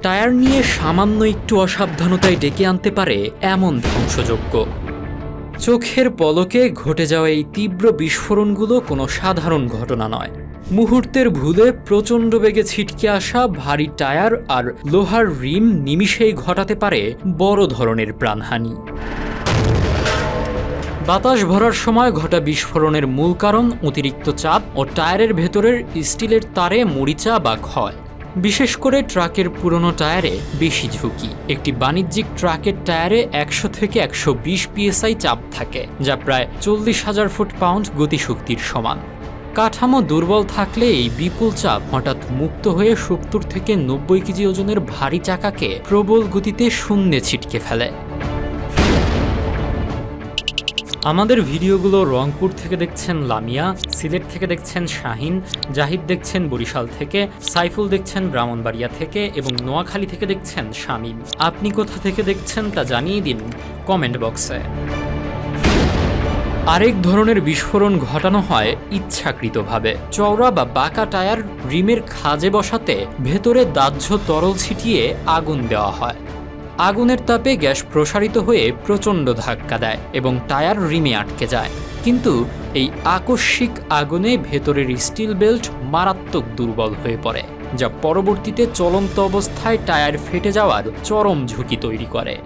Tyre নিয়ে সামান্য একটু অসাবধানতায় ডেকে আনতে পারে এমন ধ্বংসযজ্ঞ। চোখের পলকে ঘটে যাওয়া এই তীব্র বিস্ফোরণগুলো কোনো সাধারণ ঘটনা নয়। মুহূর্তের ভুলে প্রচণ্ড বেগে ছিটকে আসা ভারী টায়ার আর লোহার রিম নিমিষেই ঘটাতে পারে বড় ধরনের প্রাণহানি। বাতাস ভরার সময় ঘটা বিস্ফোরণের মূল কারণ অতিরিক্ত চাপ ও টায়ারের ভেতরের স্টিলের তারে মরিচা বা ক্ষয়। বিশেষ করে ট্রাকের পুরনো টায়ারে বেশি ঝুঁকি। একটি বাণিজ্যিক ট্রাকের টায়ারে 100 থেকে 120 PSI চাপ থাকে, যা প্রায় 40,000 ফুট-পাউন্ড গতিশক্তির সমান। কাঠামো দুর্বল থাকলে এই বিপুল চাপ হঠাৎ মুক্ত হয়ে 70 থেকে 90 কেজি ওজনের ভারী চাকাকে প্রবল গতিতে শূন্যে ছিটকে ফেলে। আমাদের ভিডিওগুলো রংপুর থেকে দেখছেন লামিয়া, সিলেট থেকে দেখছেন শাহিন, জাহিদ দেখছেন বরিশাল থেকে, সাইফুল দেখছেন ব্রাহ্মণবাড়িয়া থেকে এবং নোয়াখালী থেকে দেখছেন শামীম। আপনি কোথা থেকে দেখছেন তা জানিয়ে দিন কমেন্ট বক্সে। আরেক ধরনের বিস্ফোরণ ঘটানো হয় ইচ্ছাকৃতভাবে। চওড়া বা বাঁকা টায়ার রিমের খাঁজে বসাতে ভেতরে দাহ্য তরল ছিটিয়ে আগুন দেওয়া হয়। আগুনের তাপে গ্যাস প্রসারিত হয়ে প্রচণ্ড ধাক্কা দেয় এবং টায়ার রিমে আটকে যায়। কিন্তু এই আকস্মিক আগুনে ভেতরের স্টিল বেল্ট মারাত্মক দুর্বল হয়ে পড়ে, যা পরবর্তীতে চলন্ত অবস্থায় টায়ার ফেটে যাওয়ার চরম ঝুঁকি তৈরি করে।